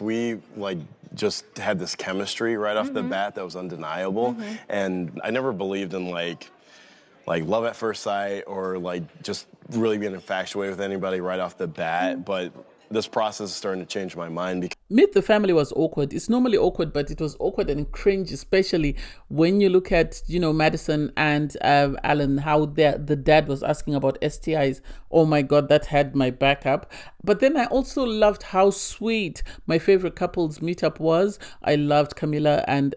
We just had this chemistry right off the bat that was undeniable, and I never believed in like love at first sight or just really being infatuated with anybody right off the bat. But this process is starting to change my mind because Meet the family was awkward. It's normally awkward, but it was awkward and cringe, especially when you look at, Madison and Alan, how the dad was asking about STIs. Oh my God, that had my back up. But then I also loved how sweet my favorite couples meetup was. I loved Camilla and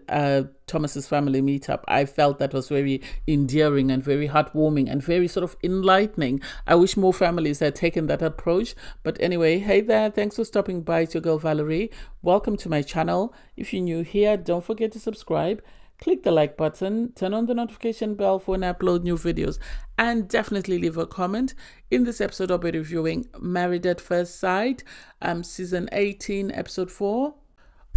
Thomas's family meetup. I felt that was very endearing and very heartwarming and very sort of enlightening. I wish more families had taken that approach. But anyway, hey there, thanks for stopping by. It's your girl Valerie. Welcome to my channel. If you're new here, don't forget to subscribe. Click the like button, turn on the notification bell for when I upload new videos, and definitely leave a comment. In this episode, I'll be reviewing Married at First Sight, season 18, episode 4.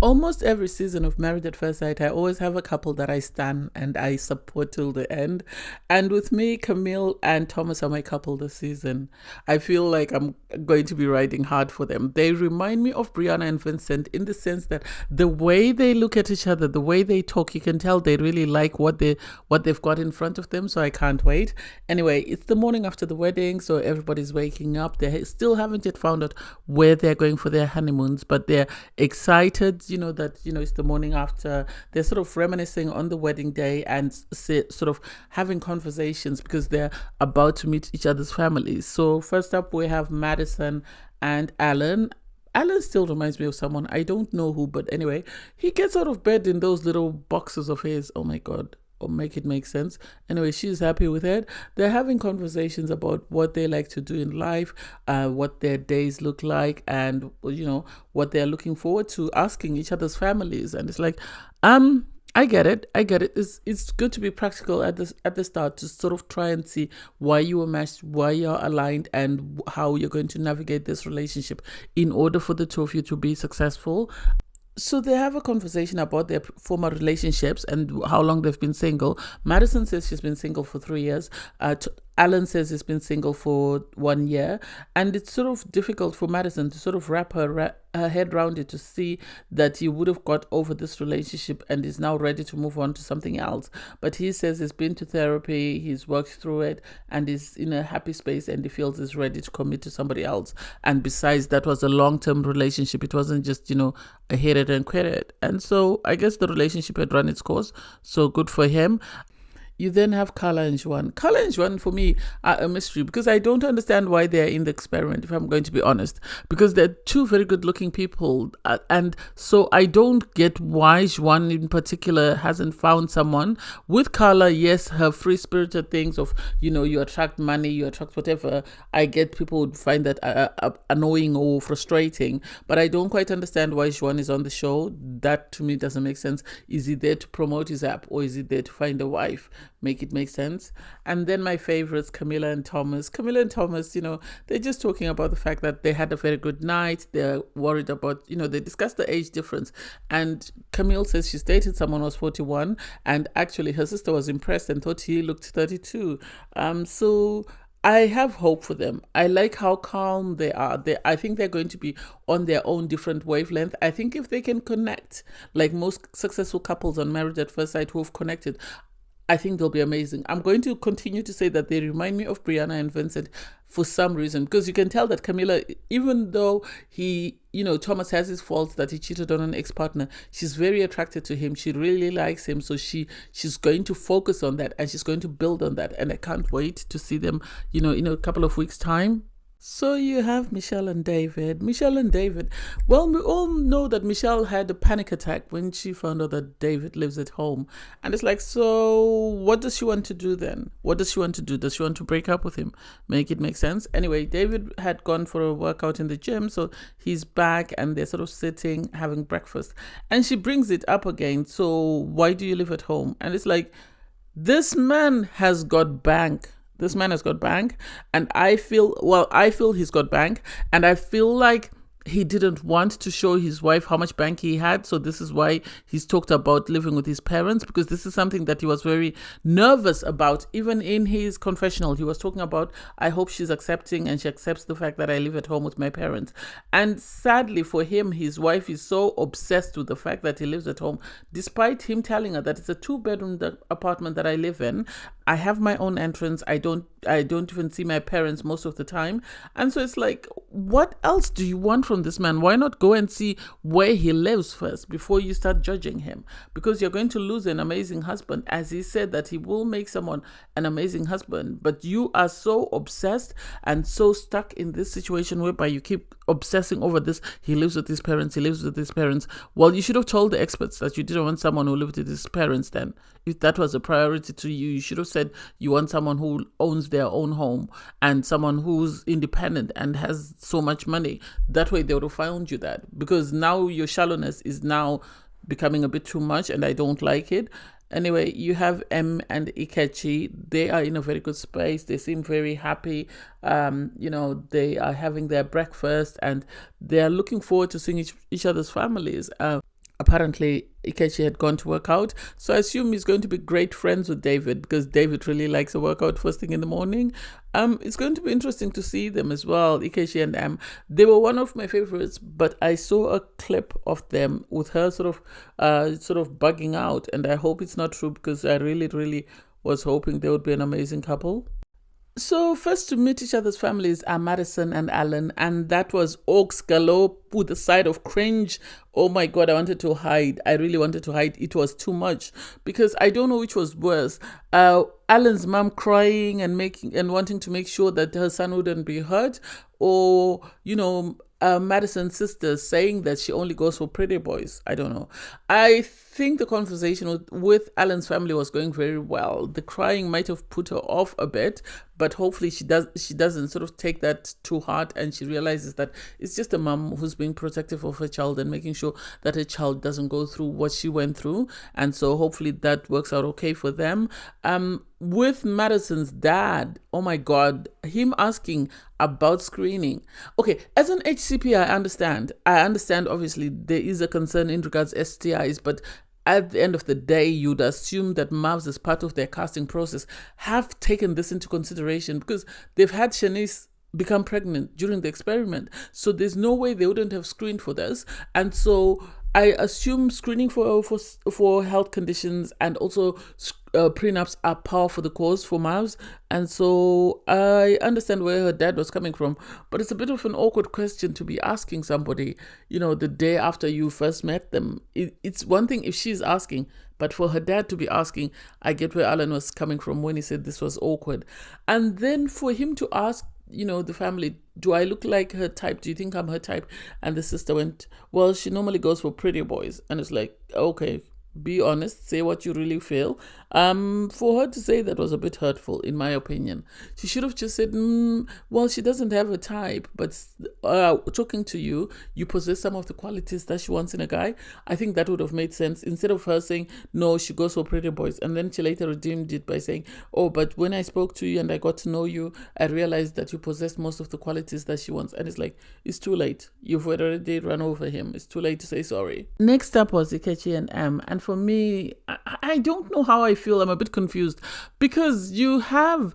Almost every season of Married at First Sight, I always have a couple that I stan and I support till the end. And with me, Camille and Thomas are my couple this season. I feel like I'm going to be riding hard for them. They remind me of Brianna and Vincent in the sense that the way they look at each other, the way they talk, you can tell they really like what they've got in front of them. So I can't wait. Anyway, it's the morning after the wedding, so everybody's waking up. They still haven't yet found out where they're going for their honeymoons, but they're excited. It's the morning after. They're sort of reminiscing on the wedding day and sort of having conversations because they're about to meet each other's families. So first up, we have Madison and Alan. Alan still reminds me of someone. I don't know who, but anyway, he gets out of bed in those little boxes of his. Oh my God. Or make it make sense. Anyway, she's happy with it. They're having conversations about what they like to do in life, what their days look like, and what they're looking forward to, asking each other's families. And it's like, I get it. It's good to be practical at the start to sort of try and see why you were matched, why you're aligned, and how you're going to navigate this relationship in order for the two of you to be successful. So they have a conversation about their former relationships and how long they've been single. Madison says she's been single for 3 years. Alan says he's been single for 1 year. And it's sort of difficult for Madison to sort of wrap her head around it to see that he would have got over this relationship and is now ready to move on to something else. But he says he's been to therapy, he's worked through it, and is in a happy space, and he feels he's ready to commit to somebody else. And besides, that was a long-term relationship. It wasn't just, a hit it and quit it. And so I guess the relationship had run its course. So good for him. You then have Carla and Juan. Carla and Juan, for me, are a mystery because I don't understand why they're in the experiment, if I'm going to be honest. Because they're two very good-looking people. And so I don't get why Juan in particular hasn't found someone. With Carla, yes, her free-spirited things of, you attract money, you attract whatever. I get people would find that annoying or frustrating. But I don't quite understand why Juan is on the show. That, to me, doesn't make sense. Is he there to promote his app or is he there to find a wife? Make it make sense. And then my favorites, Camilla and Thomas. Camilla and Thomas, they're just talking about the fact that they had a very good night. They're worried about, they discussed the age difference. And Camille says she's dated someone who was 41, and actually her sister was impressed and thought he looked 32. So I have hope for them. I like how calm they are. I think they're going to be on their own different wavelength. I think if they can connect, like most successful couples on Married at First Sight who've connected, I think they'll be amazing. I'm going to continue to say that they remind me of Brianna and Vincent for some reason, because you can tell that Camilla, even though Thomas has his faults that he cheated on an ex-partner, she's very attracted to him. She really likes him. So she's going to focus on that and she's going to build on that. And I can't wait to see them, in a couple of weeks' time. So you have Michelle and David. Well, we all know that Michelle had a panic attack when she found out that David lives at home. And it's like, so what does she want to do then? What does she want to do? Does she want to break up with him? Make it make sense? Anyway, David had gone for a workout in the gym, so he's back and they're sort of sitting, having breakfast. And she brings it up again. So why do you live at home? And it's like, this man has got bank. And I feel he's got bank. And I feel like he didn't want to show his wife how much bank he had. So this is why he's talked about living with his parents, because this is something that he was very nervous about. Even in his confessional, he was talking about, I hope she's accepting and she accepts the fact that I live at home with my parents. And sadly for him, his wife is so obsessed with the fact that he lives at home, despite him telling her that it's a 2-bedroom apartment that I live in. I have my own entrance. I don't even see my parents most of the time. And so it's like, what else do you want from this man? Why not go and see where he lives first before you start judging him? Because you're going to lose an amazing husband. As he said, that he will make someone an amazing husband, but you are so obsessed and so stuck in this situation whereby you keep obsessing over this. He lives with his parents. He lives with his parents. Well, you should have told the experts that you didn't want someone who lived with his parents then. If that was a priority to you, you should have said you want someone who owns their own home and someone who's independent and has so much money. That way they would have found you that. Because now your shallowness is now becoming a bit too much and I don't like it. Anyway, you have M and Ikechi. They are in a very good space. They seem very happy. They are having their breakfast and they are looking forward to seeing each other's families. Apparently, Ikechi had gone to work out. So I assume he's going to be great friends with David because David really likes a workout first thing in the morning. It's going to be interesting to see them as well, Ikechi and Em. They were one of my favorites, but I saw a clip of them with her sort of bugging out. And I hope it's not true because I really, really was hoping they would be an amazing couple. So first to meet each other's families are Madison and Alan, and that was Oaks Galore with a side of cringe. Oh my God, I wanted to hide. I really wanted to hide. It was too much because I don't know which was worse. Alan's mom crying and wanting to make sure that her son wouldn't be hurt, or Madison's sister saying that she only goes for pretty boys. I don't know. I think the conversation with Alan's family was going very well. The crying might have put her off a bit, but hopefully she doesn't sort of take that to heart and she realizes that it's just a mom who's being protective of her child and making sure that her child doesn't go through what she went through. And so hopefully that works out okay for them. With Madison's dad, oh my God, him asking about screening. Okay, as an HCP, I understand obviously there is a concern in regards STIs, but at the end of the day, you'd assume that MAVs, as part of their casting process, have taken this into consideration because they've had Shanice become pregnant during the experiment. So there's no way they wouldn't have screened for this. And so I assume screening for health conditions and also prenups are par for the course for MAVs. And so I understand where her dad was coming from, but it's a bit of an awkward question to be asking somebody, the day after you first met them. It's one thing if she's asking, but for her dad to be asking, I get where Alan was coming from when he said this was awkward. And then for him to ask, the family, do I look like her type? Do you think I'm her type? And the sister went, well, she normally goes for pretty boys. And it's like, okay, be honest, say what you really feel. For her to say that was a bit hurtful, in my opinion. She should have just said, well, she doesn't have a type, but talking to you, you possess some of the qualities that she wants in a guy. I think that would have made sense instead of her saying, no, she goes for pretty boys. And then she later redeemed it by saying, oh, but when I spoke to you and I got to know you, I realized that you possess most of the qualities that she wants. And it's like, it's too late. You've already run over him. It's too late to say sorry. Next up was Ikechi and Em. And for me, I don't know how I feel. I'm a bit confused because you have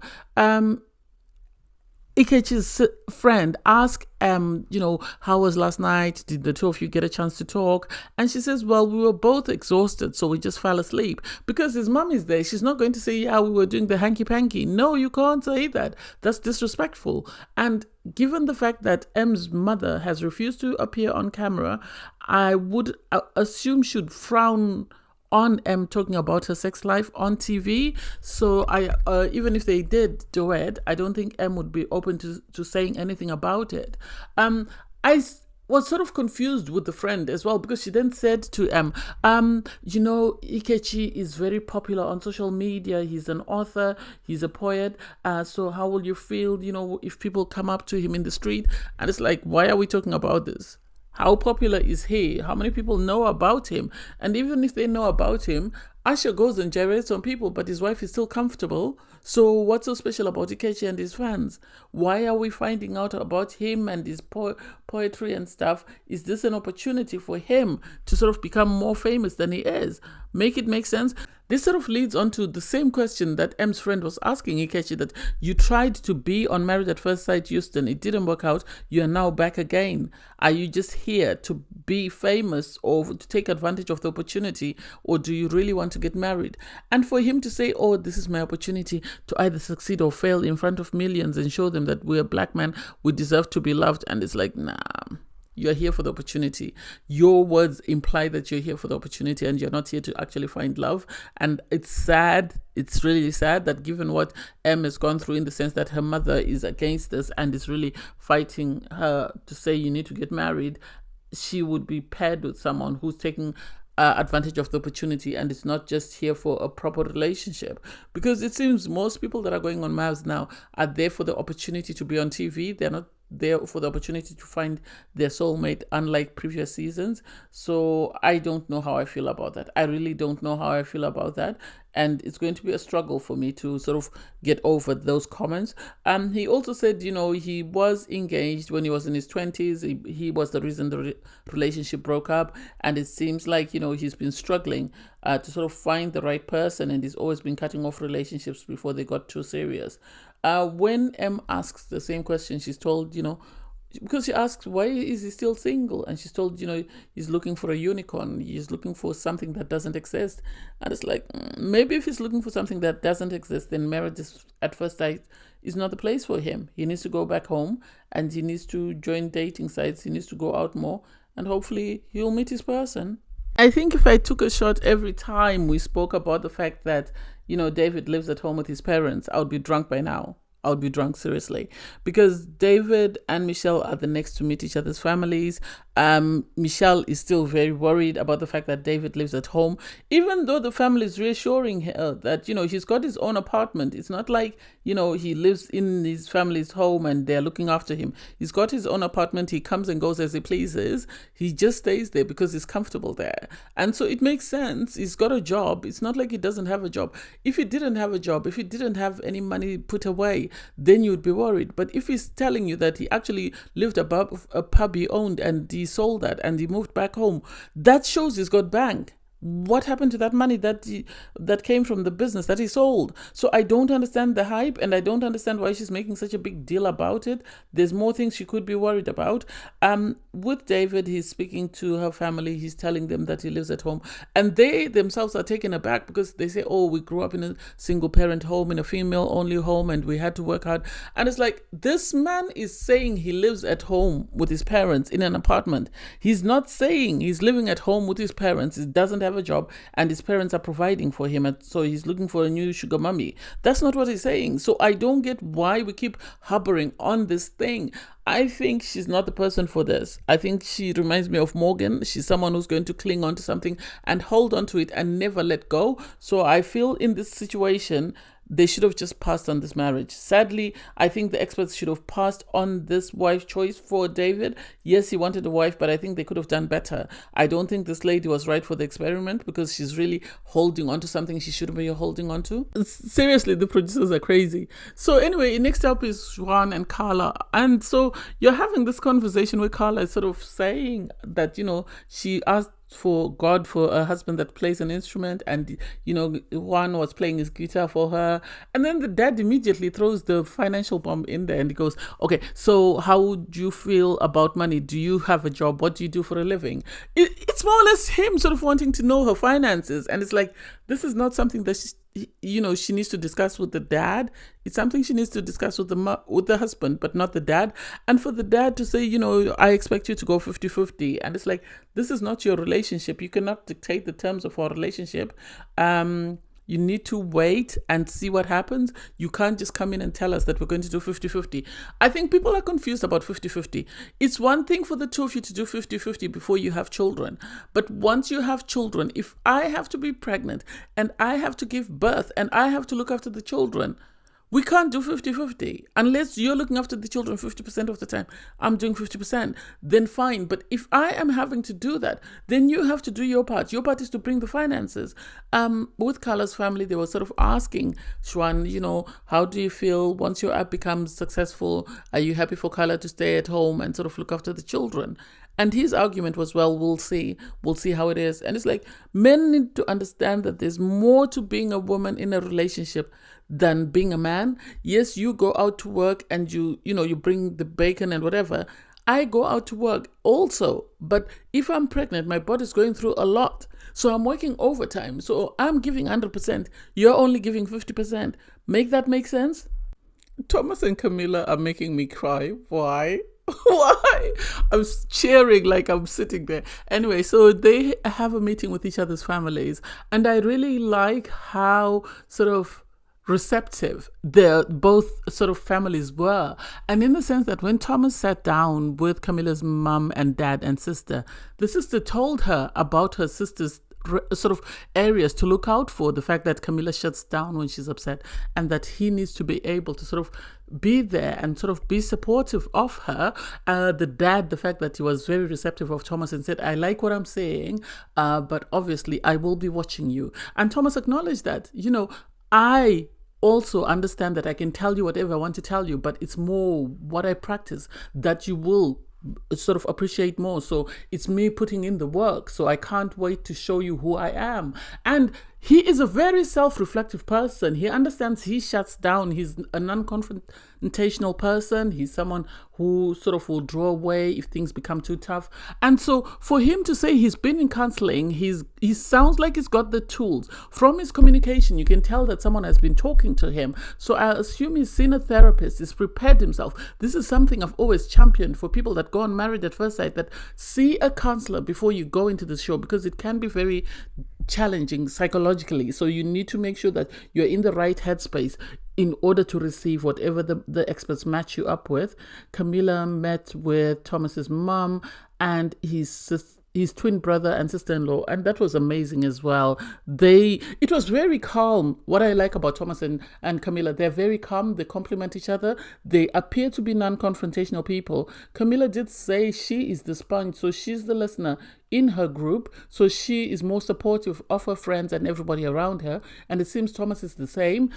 Ikechi's friend ask how was last night? Did the two of you get a chance to talk? And she says, well, we were both exhausted, so we just fell asleep. Because his mom is there, she's not going to say, yeah, we were doing the hanky-panky. No, you can't say that. That's disrespectful. And given the fact that M's mother has refused to appear on camera, I would assume she'd frown on M talking about her sex life on TV. So I even if they did do it, I don't think M would be open to saying anything about it. I was sort of confused with the friend as well, because she then said to M, Ikechi is very popular on social media. He's an author, he's a poet. So how will you feel, if people come up to him in the street? And it's like, why are we talking about this? How popular is he? How many people know about him? And even if they know about him, Asha goes and gyrates on people, but his wife is still comfortable. So what's so special about Ikechi and his fans? Why are we finding out about him and his poetry and stuff. Is this an opportunity for him to sort of become more famous than he is? Make it make sense? This sort of leads on to the same question that M's friend was asking Ikechi, that you tried to be on Married at First Sight Houston. It didn't work out. You are now back again. Are you just here to be famous or to take advantage of the opportunity, or do you really want to get married? And for him to say, oh, this is my opportunity to either succeed or fail in front of millions and show them that we're a black man, we deserve to be loved. And it's like, nah. You're here for the opportunity. Your words imply that you're here for the opportunity and you're not here to actually find love. And it's sad. It's really sad that given what M has gone through, in the sense that her mother is against this and is really fighting her to say you need to get married, she would be paired with someone who's taking advantage of the opportunity and it's not just here for a proper relationship. Because it seems most people that are going on Mavs now are there for the opportunity to be on TV. They're not there for the opportunity to find their soulmate, unlike previous seasons. So I don't know how I feel about that. I really don't know how I feel about that. And it's going to be a struggle for me to sort of get over those comments. He also said, he was engaged when he was in his 20s. He was the reason the relationship broke up. And it seems like, he's been struggling to sort of find the right person. And he's always been cutting off relationships before they got too serious. When M asks the same question, she's told, because she asks, why is he still single? And she's told, he's looking for a unicorn. He's looking for something that doesn't exist. And it's like, maybe if he's looking for something that doesn't exist, then Marriage at First Sight is not the place for him. He needs to go back home and he needs to join dating sites. He needs to go out more and hopefully he'll meet his person. I think if I took a shot every time we spoke about the fact that, David lives at home with his parents, I would be drunk by now. I would be drunk, seriously. Because David and Michelle are the next to meet each other's families. Michelle is still very worried about the fact that David lives at home, even though the family is reassuring her that, he's got his own apartment. It's not like, he lives in his family's home and they're looking after him. He's got his own apartment. He comes and goes as he pleases. He just stays there because he's comfortable there. And so it makes sense. He's got a job. It's not like he doesn't have a job. If he didn't have a job, if he didn't have any money put away, then you'd be worried. But if he's telling you that he actually lived above a pub he owned and he sold that and he moved back home, that shows he's got bank. What happened to that money that came from the business that he sold? So I don't understand the hype, and I don't understand why she's making such a big deal about it. There's more things she could be worried about. With David, he's speaking to her family. He's telling them that he lives at home, and they themselves are taken aback because they say, oh, we grew up in a single parent home, in a female only home, and we had to work hard. And it's like, this man is saying he lives at home with his parents in an apartment. He's not saying he's living at home with his parents. He doesn't have a job and his parents are providing for him, and so he's looking for a new sugar mummy. That's not what he's saying. So I don't get why we keep harboring on this thing. I think she's not the person for this. I think she reminds me of Morgan. She's someone who's going to cling on to something and hold on to it and never let go. So I feel in this situation, they should have just passed on this marriage. Sadly, I think the experts should have passed on this wife choice for David. Yes, he wanted a wife, but I think they could have done better. I don't think this lady was right for the experiment because she's really holding on to something she shouldn't be holding on to. Seriously, the producers are crazy. So anyway, next up is Juan and Carla. And so you're having this conversation where Carla is sort of saying that, she asked for God for a husband that plays an instrument, and Juan was playing his guitar for her, and then the dad immediately throws the financial bomb in there and he goes, okay, so how do you feel about money? Do you have a job? What do you do for a living? It's more or less him sort of wanting to know her finances, and it's like, this is not something that she needs to discuss with the dad. It's something she needs to discuss with the husband, but not the dad. And for the dad to say, I expect you to go 50-50. And it's like, this is not your relationship. You cannot dictate the terms of our relationship. You need to wait and see what happens. You can't just come in and tell us that we're going to do 50-50. I think people are confused about 50-50. It's one thing for the two of you to do 50-50 before you have children. But once you have children, if I have to be pregnant and I have to give birth and I have to look after the children, We can't do 50-50 unless you're looking after the children 50% of the time. I'm doing 50%, then fine. But if I am having to do that, then you have to do your part. Your part is to bring the finances. With Carla's family, they were sort of asking Shwan, how do you feel once your app becomes successful? Are you happy for Carla to stay at home and sort of look after the children? And his argument was, well, we'll see how it is. And it's like, men need to understand that there's more to being a woman in a relationship than being a man. Yes, you go out to work and you bring the bacon and whatever. I go out to work also, but if I'm pregnant, my body's going through a lot. So I'm working overtime. So I'm giving 100%. You're only giving 50%. Make that make sense? Thomas and Camilla are making me cry. Why? Why? I'm cheering like I'm sitting there. Anyway, so they have a meeting with each other's families. And I really like how sort of receptive both sort of families were. And in the sense that when Thomas sat down with Camilla's mum and dad and sister, the sister told her about her sister's sort of areas to look out for, the fact that Camilla shuts down when she's upset and that he needs to be able to sort of be there and sort of be supportive of her. The dad, the fact that he was very receptive of Thomas and said, I like what I'm saying, but obviously I will be watching you. And Thomas acknowledged that, I also understand that I can tell you whatever I want to tell you, but it's more what I practice that you will sort of appreciate more. So it's me putting in the work. So I can't wait to show you who I am. And he is a very self-reflective person. He understands he shuts down. He's a non-confrontational person. He's someone who sort of will draw away if things become too tough. And so for him to say he's been in counseling, he sounds like he's got the tools. From his communication, you can tell that someone has been talking to him. So I assume he's seen a therapist, he's prepared himself. This is something I've always championed for people that go on Married at First Sight, that see a counselor before you go into the show, because it can be very challenging psychologically. So you need to make sure that you're in the right headspace in order to receive whatever the experts match you up with. Camilla met with Thomas's mom and his twin brother and sister-in-law, and that was amazing as well. It was very calm. What I like about Thomas and Camilla, they're very calm. They complement each other. They appear to be non-confrontational people. Camilla did say she is the sponge, so she's the listener in her group, so she is more supportive of her friends and everybody around her, and it seems Thomas is the same.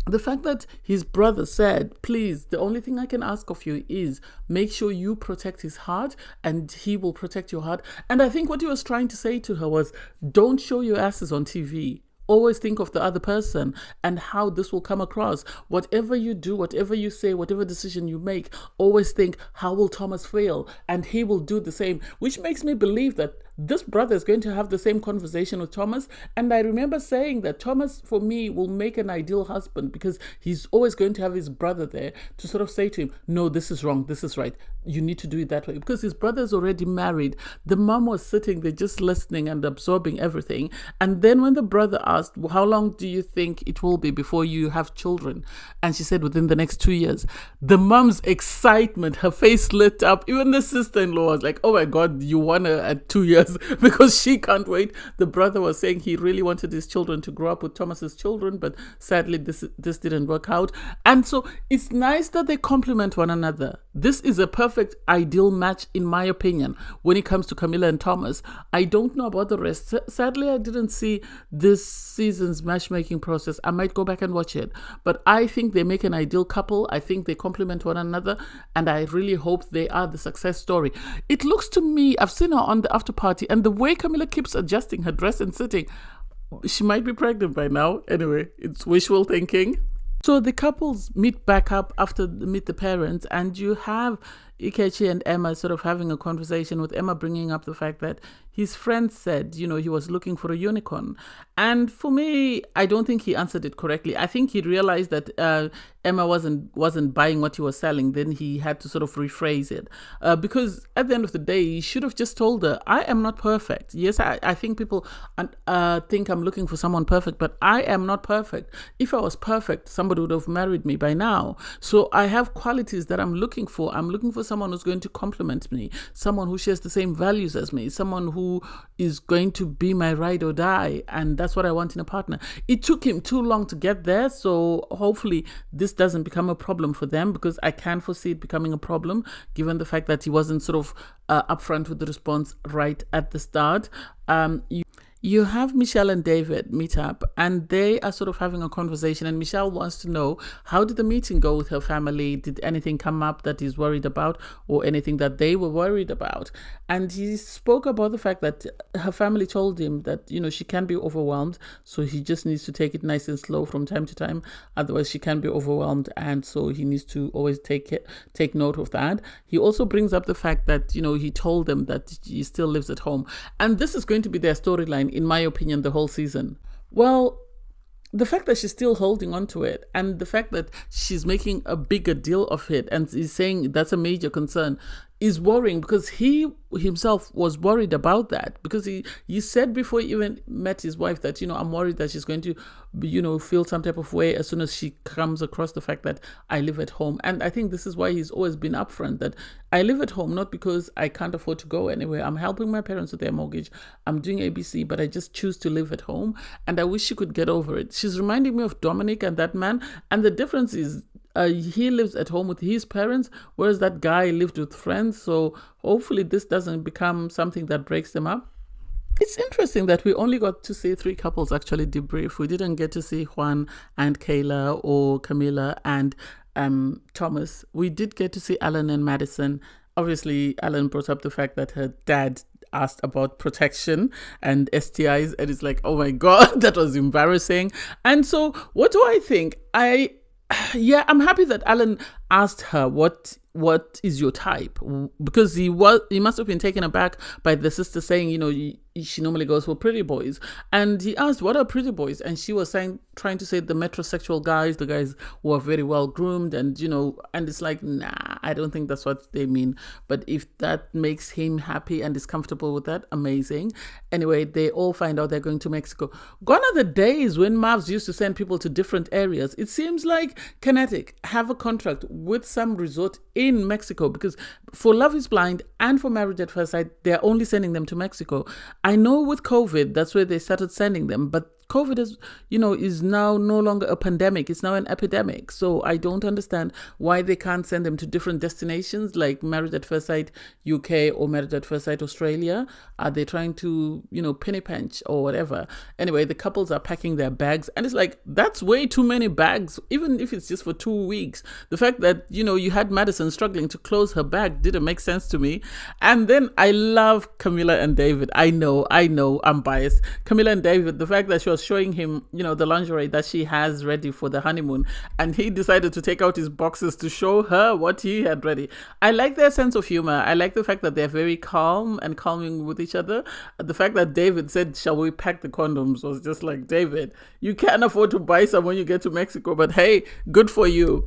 The fact that his brother said, please, the only thing I can ask of you is make sure you protect his heart and he will protect your heart. And I think what he was trying to say to her was, don't show your asses on TV. Always think of the other person and how this will come across. Whatever you do, whatever you say, whatever decision you make, always think, how will Thomas feel? And he will do the same, which makes me believe that this brother is going to have the same conversation with Thomas. And I remember saying that Thomas, for me, will make an ideal husband because he's always going to have his brother there to sort of say to him, no, this is wrong, this is right. You need to do it that way. Because his brother's already married. The mom was sitting there just listening and absorbing everything. And then when the brother asked, well, how long do you think it will be before you have children? And she said, within the next 2 years. The mom's excitement, her face lit up. Even the sister-in-law was like, oh my God, you want her at 2 years because she can't wait. The brother was saying he really wanted his children to grow up with Thomas's children, but sadly this didn't work out. And so it's nice that they complement one another. This is a perfect ideal match in my opinion when it comes to Camilla and Thomas. I don't know about the rest. Sadly, I didn't see this season's matchmaking process. I might go back and watch it, but I think they make an ideal couple. I think they complement one another, and I really hope they are the success story. It looks to me, I've seen her on the after party, and the way Camilla keeps adjusting her dress and sitting, she might be pregnant by now. Anyway, it's wishful thinking. So the couples meet back up after meet the parents, and you have Ikechi and Emma sort of having a conversation, with Emma bringing up the fact that his friend said, he was looking for a unicorn. And for me, I don't think he answered it correctly. I think he realized that Emma wasn't buying what he was selling. Then he had to sort of rephrase it. Because at the end of the day, he should have just told her, I am not perfect. Yes, I think people think I'm looking for someone perfect, but I am not perfect. If I was perfect, somebody would have married me by now. So I have qualities that I'm looking for. I'm looking for someone who's going to compliment me, someone who shares the same values as me, someone who is going to be my ride or die. And that's what I want in a partner. It took him too long to get there. So hopefully this doesn't become a problem for them, because I can foresee it becoming a problem given the fact that he wasn't sort of upfront with the response right at the start. You have Michelle and David meet up, and they are sort of having a conversation, and Michelle wants to know, how did the meeting go with her family? Did anything come up that he's worried about, or anything that they were worried about? And he spoke about the fact that her family told him that, she can be overwhelmed, so he just needs to take it nice and slow from time to time. Otherwise, she can be overwhelmed, and so he needs to always take note of that. He also brings up the fact that, he told them that he still lives at home. And this is going to be their storyline, in my opinion, the whole season. Well, the fact that she's still holding on to it, and the fact that she's making a bigger deal of it, and is saying that's a major concern, is worrying, because he himself was worried about that, because he said before he even met his wife that, I'm worried that she's going to, feel some type of way as soon as she comes across the fact that I live at home. And I think this is why he's always been upfront, that I live at home, not because I can't afford to go anywhere. I'm helping my parents with their mortgage. I'm doing ABC, but I just choose to live at home. And I wish she could get over it. She's reminding me of Dominic and that man. And the difference is, he lives at home with his parents, whereas that guy lived with friends. So hopefully this doesn't become something that breaks them up. It's interesting that we only got to see 3 couples actually debrief. We didn't get to see Juan and Kayla, or Camila and Thomas. We did get to see Alan and Madison. Obviously, Alan brought up the fact that her dad asked about protection and STIs, and it's like, oh my God, that was embarrassing. And so what do I think? I'm happy that Alan asked her what is your type, because he must have been taken aback by the sister saying, she normally goes for pretty boys, and he asked, what are pretty boys? And she was trying to say the metrosexual guys, the guys who are very well groomed, and and it's like, nah, I don't think that's what they mean. But if that makes him happy and is comfortable with that, amazing. Anyway, they all find out they're going to Mexico. Gone are the days when Mavs used to send people to different areas. It seems like Kinetic have a contract with some resort in Mexico, because for Love is Blind and for Marriage at First Sight, they're only sending them to Mexico. I know with COVID, that's where they started sending them, but COVID is now no longer a pandemic. It's now an epidemic. So I don't understand why they can't send them to different destinations like Marriage at First Sight UK or Marriage at First Sight Australia. Are they trying to, penny pinch or whatever? Anyway, the couples are packing their bags, and it's like, that's way too many bags, even if it's just for 2 weeks. The fact that, you had Madison struggling to close her bag didn't make sense to me. And then I love Camila and David. I know, I'm biased. Camila and David, the fact that she was showing him, the lingerie that she has ready for the honeymoon, and he decided to take out his boxes to show her what he had ready. I like their sense of humor. I like the fact that they're very calm and calming with each other. The fact that David said, shall we pack the condoms, was just like, David, you can't afford to buy some when you get to Mexico, but hey, good for you.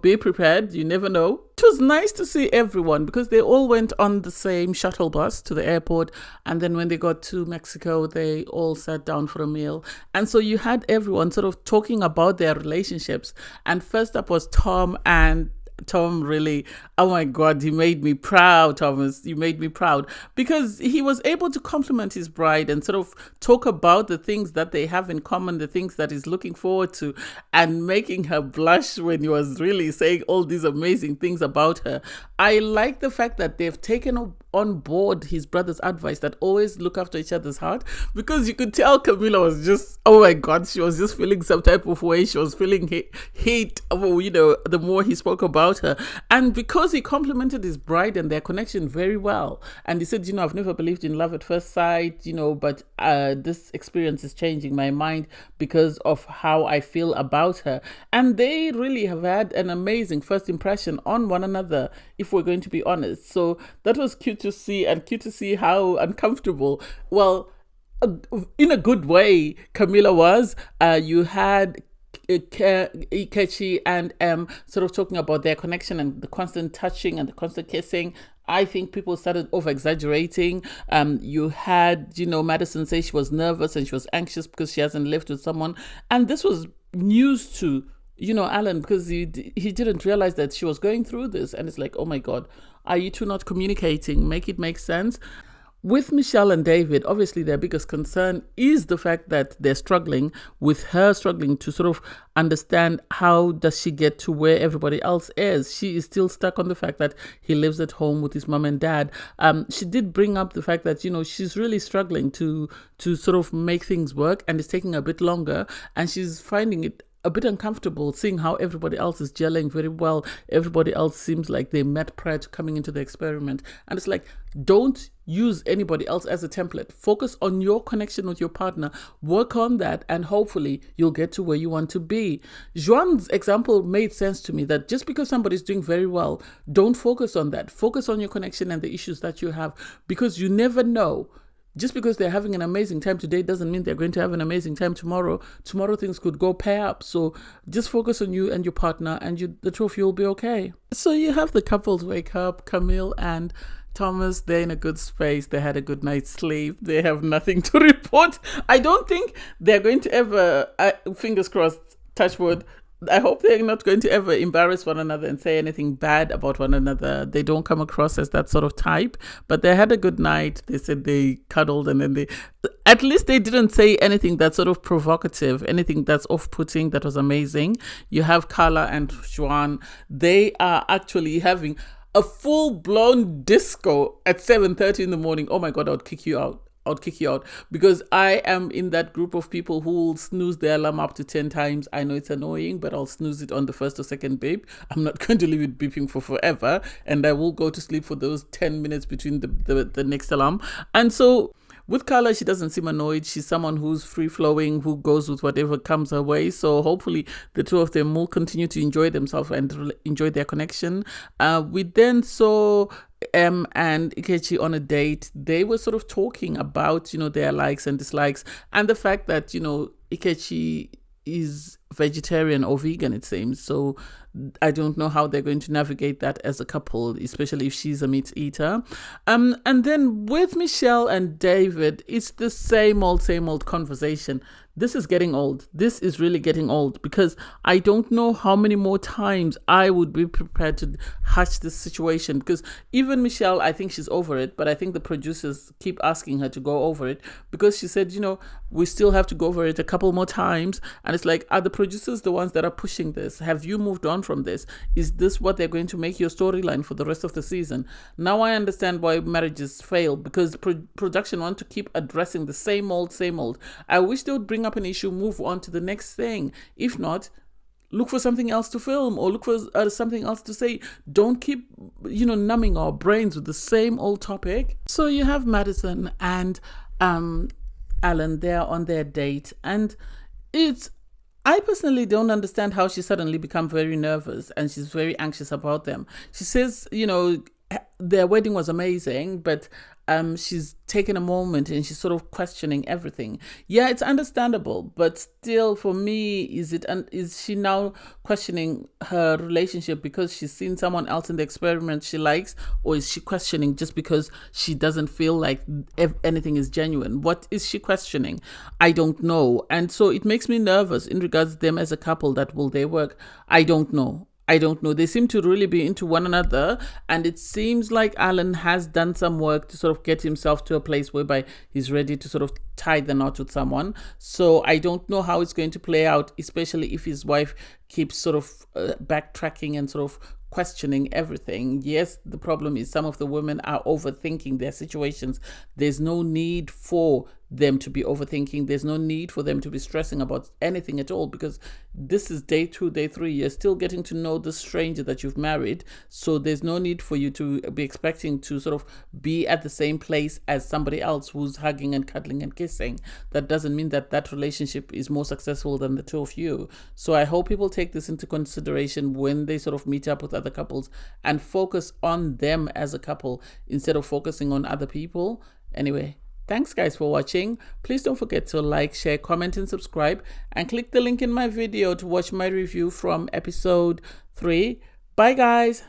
Be prepared. You never know. It was nice to see everyone, because they all went on the same shuttle bus to the airport, and then when they got to Mexico, they all sat down for a meal. And so you had everyone sort of talking about their relationships. And first up was Tom, and Tom really, oh my God, he made me proud, Thomas. You made me proud, because he was able to compliment his bride and sort of talk about the things that they have in common, the things that he's looking forward to, and making her blush when he was really saying all these amazing things about her. I like the fact that they've taken on board his brother's advice that always look after each other's heart, because you could tell Camila was just, oh my God, she was just feeling some type of way. She was feeling hate, the more he spoke about her. And because he complimented his bride and their connection very well, and he said, I've never believed in love at first sight, but this experience is changing my mind because of how I feel about her. And they really have had an amazing first impression on one another, if we're going to be honest. So that was cute to see, and cute to see how uncomfortable, well, in a good way, Camila was. You had Ikechi and sort of talking about their connection and the constant touching and the constant kissing. I think people started over-exaggerating. You had, Madison say she was nervous and she was anxious because she hasn't lived with someone. And this was news to Alan, because he didn't realize that she was going through this. And it's like, oh my God, are you two not communicating? Make it make sense. With Michelle and David, obviously their biggest concern is the fact that they're struggling, with her struggling to sort of understand how does she get to where everybody else is. She is still stuck on the fact that he lives at home with his mom and dad. She did bring up the fact that, she's really struggling to sort of make things work, and it's taking a bit longer, and she's finding it a bit uncomfortable seeing how everybody else is gelling very well. Everybody else seems like they met prior to coming into the experiment. And it's like, don't use anybody else as a template. Focus on your connection with your partner. Work on that, and hopefully you'll get to where you want to be. Juan's example made sense to me, that just because somebody's doing very well, don't focus on that. Focus on your connection and the issues that you have, because you never know. Just because they're having an amazing time today doesn't mean they're going to have an amazing time tomorrow. Tomorrow things could go pair up. So just focus on you and your partner, and the two of you will be okay. So you have the couples wake up, Camille and Thomas. They're in a good space. They had a good night's sleep. They have nothing to report. I don't think they're going to ever, fingers crossed, touch wood, I hope they're not going to ever embarrass one another and say anything bad about one another. They don't come across as that sort of type, but they had a good night. They said they cuddled, and then at least they didn't say anything that's sort of provocative, anything that's off-putting. That was amazing. You have Carla and Juan. They are actually having a full-blown disco at 7:30 in the morning. Oh my God, I would kick you out. Because I am in that group of people who will snooze their alarm up to 10 times. I know it's annoying, but I'll snooze it on the first or second beep. I'm not going to leave it beeping for forever, and I will go to sleep for those 10 minutes between the next alarm. And so with Carla, she doesn't seem annoyed. She's someone who's free-flowing, who goes with whatever comes her way. So hopefully the two of them will continue to enjoy themselves and enjoy their connection. We then saw and Ikechi on a date. They were sort of talking about, their likes and dislikes, and the fact that, Ikechi is vegetarian or vegan, it seems. So I don't know how they're going to navigate that as a couple, especially if she's a meat eater. And then with Michelle and David, it's the same old conversation. This is getting old. This is really getting old, because I don't know how many more times I would be prepared to hatch this situation, because even Michelle, I think she's over it, but I think the producers keep asking her to go over it, because she said, we still have to go over it a couple more times. And it's like, are the producers the ones that are pushing this? Have you moved on from this? Is this what they're going to make your storyline for the rest of the season? Now I understand why marriages fail, because production want to keep addressing the same old. I wish they would bring up an issue, move on to the next thing. If not, look for something else to film, or look for something else to say. Don't keep, numbing our brains with the same old topic. So you have Madison and Alan, they're on their date, and I personally don't understand how she suddenly become very nervous and she's very anxious about them. She says, their wedding was amazing, but she's taken a moment and she's sort of questioning everything. Yeah, it's understandable, but still, for me, is she now questioning her relationship because she's seen someone else in the experiment she likes, or is she questioning just because she doesn't feel like anything is genuine? What is she questioning? I don't know. And so it makes me nervous in regards to them as a couple. That will they work? I don't know. They seem to really be into one another, and it seems like Alan has done some work to sort of get himself to a place whereby he's ready to sort of tie the knot with someone. So I don't know how it's going to play out, especially if his wife keeps sort of backtracking and sort of questioning everything. Yes, the problem is some of the women are overthinking their situations. There's no need for them to be overthinking. There's no need for them to be stressing about anything at all, because this is day 2, day 3. You're still getting to know the stranger that you've married. So there's no need for you to be expecting to sort of be at the same place as somebody else who's hugging and cuddling and kissing. That doesn't mean that that relationship is more successful than the two of you. So I hope people take this into consideration when they sort of meet up with other couples and focus on them as a couple instead of focusing on other people. Anyway, thanks guys for watching. Please don't forget to like, share, comment and subscribe, and click the link in my video to watch my review from episode 3. Bye guys.